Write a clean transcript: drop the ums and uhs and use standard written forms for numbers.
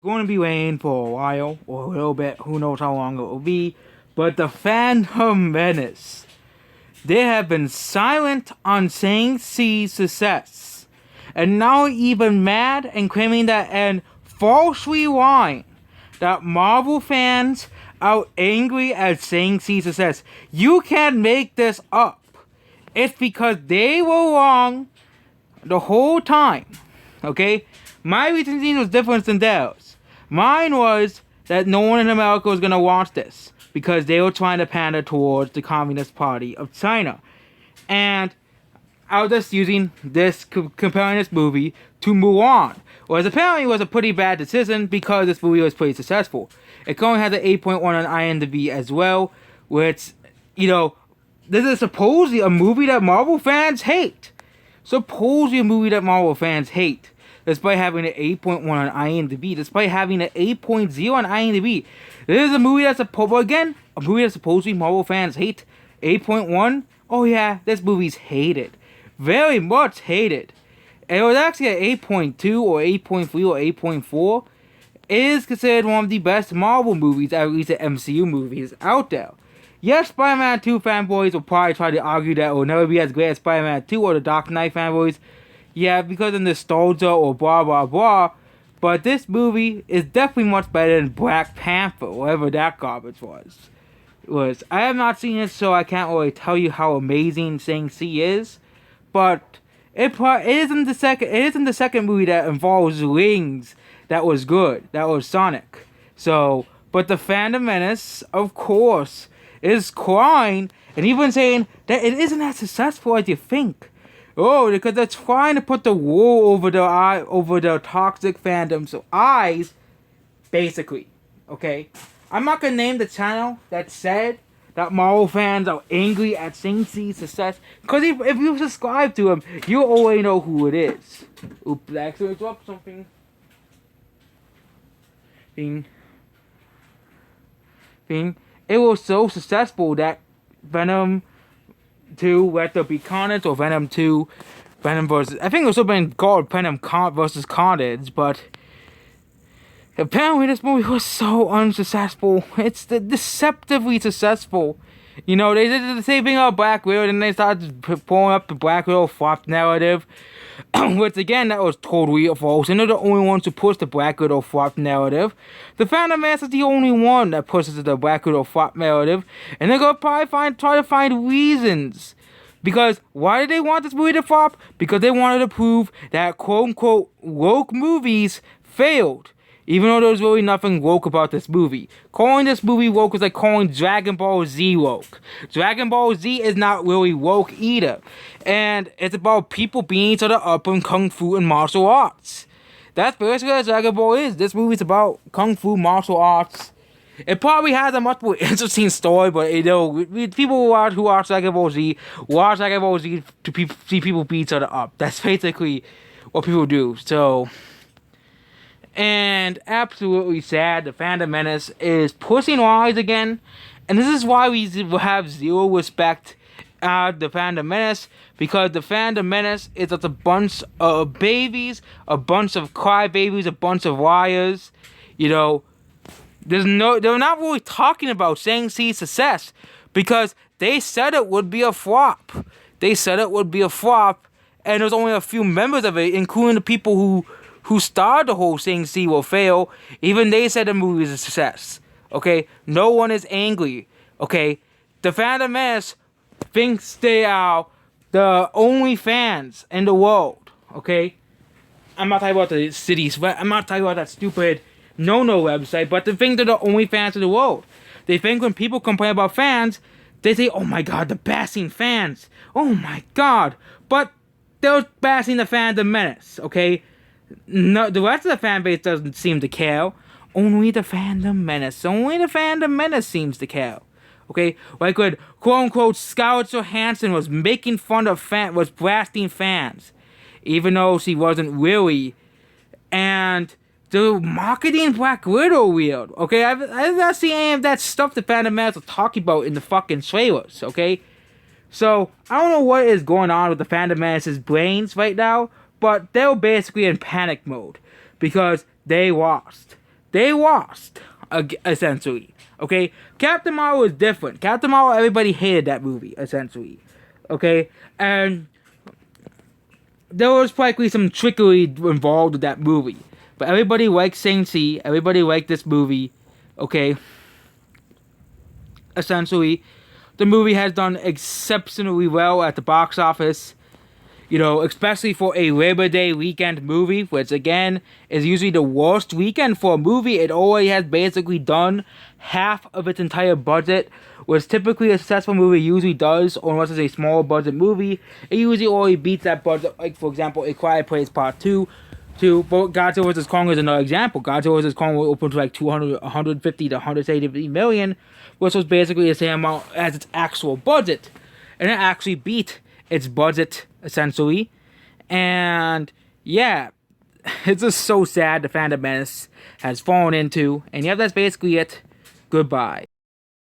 going to be waiting for a while, or a little bit, who knows how long it will be, but the fandom menace. They have been silent on Shang-Chi's success, and now even mad and claiming that and falsely lying that Marvel fans are angry at Shang-Chi's success. You can't make this up. It's because they were wrong the whole time. Okay? My reasoning was different than theirs. Mine was that no one in America was going to watch this because they were trying to pander towards the Communist Party of China. And I was just using this, comparing this movie to Mulan. Whereas apparently it was a pretty bad decision because this movie was pretty successful. It currently has an 8.1 on IMDb as well, which, this is supposedly a movie that Marvel fans hate. Supposedly a movie that Marvel fans hate. Despite having an 8.1 on IMDb, despite having an 8.0 on IMDb. This is a movie that's a movie that supposedly Marvel fans hate. 8.1? Oh yeah, this movie's hated. Very much hated. And it was actually an 8.2 or 8.3 or 8.4. It is considered one of the best Marvel movies, at least the MCU movies, out there. Yes, Spider-Man 2 fanboys will probably try to argue that it will never be as great as Spider-Man 2 or the Dark Knight fanboys. Yeah, because of nostalgia or blah blah blah. But this movie is definitely much better than Black Panther, whatever that garbage was. I have not seen it, so I can't really tell you how amazing Shang-Chi is. But it isn't the second movie that involves rings that was good. That was Sonic. So, but the Phantom Menace, of course, is crying and even saying that it isn't as successful as you think. Oh, because they're trying to put the wool over the toxic fandom's eyes, basically. Okay? I'm not gonna name the channel that said that Marvel fans are angry at Shang-Chi's success, because if you subscribe to him, you already know who it is. Oops, I actually dropped something. It was so successful that Venom 2, whether it be Carnage or Venom 2, Venom versus... I think it was been called Venom versus Carnage, but... apparently this movie was so unsuccessful. It's deceptively successful. They did the same thing about Black Widow, and they started pulling up the Black Widow flop narrative. Which again, that was totally false. And they're the only ones who push the Black Widow flop narrative. The Phantom Menace is the only one that pushes the Black Widow flop narrative. And they're gonna probably try to find reasons. Because why did they want this movie to flop? Because they wanted to prove that quote unquote woke movies failed. Even though there's really nothing woke about this movie. Calling this movie woke is like calling Dragon Ball Z woke. Dragon Ball Z is not really woke either. And it's about people beating each other up in Kung Fu and martial arts. That's basically what Dragon Ball is. This movie's about Kung Fu, martial arts. It probably has a much more interesting story, but people who watch Dragon Ball Z watch Dragon Ball Z to see people beat each other up. That's basically what people do. So... and absolutely sad, the Phantom Menace is pushing lies again. And this is why we have zero respect at the Phantom Menace. Because the Phantom Menace is just a bunch of babies, a bunch of crybabies, a bunch of liars. They're not really talking about Shang-Chi's success. Because they said it would be a flop. And there's only a few members of it, including the people who starred the whole Shang-Chi will fail. Even they said the movie is a success. Okay? No one is angry. Okay? The Phantom Menace thinks they are the only fans in the world. Okay? I'm not talking about the cities. I'm not talking about that stupid no-no website, but they think they're the only fans in the world. They think when people complain about fans, they say, oh my god, the bashing fans. Oh my god. But they're bashing the Phantom Menace. Okay? No, the rest of the fan base doesn't seem to care. Only the Phantom Menace. Only the Phantom Menace seems to care. Okay? Like when, quote-unquote, Scarlett Johansson was making fun of was blasting fans. Even though she wasn't really. And the marketing Black Widow weird. Okay? I've not seen any of that stuff the Phantom Menace was talking about in the fucking trailers. Okay? So, I don't know what is going on with the Phantom Menace's brains right now. But they were basically in panic mode because they lost. They lost, essentially. Okay? Captain Marvel is different. Captain Marvel, everybody hated that movie, essentially. Okay? And there was likely some trickery involved with that movie. But everybody liked Shang-Chi. Everybody liked this movie. Okay? Essentially, the movie has done exceptionally well at the box office. You know, especially for a Labor Day weekend movie, which again is usually the worst weekend for a movie. It already has basically done half of its entire budget, which typically a successful movie usually does, or unless it's a small budget movie, it usually already beats that budget. Like, for example, A Quiet Place Part 2. Godzilla vs. Kong is another example. Godzilla vs. Kong will open to like 200, 150 to 180 million, which was basically the same amount as its actual budget. And it actually beat its budget, essentially. And yeah, it's just so sad the fandom menace has fallen into. And yeah, that's basically it. Goodbye.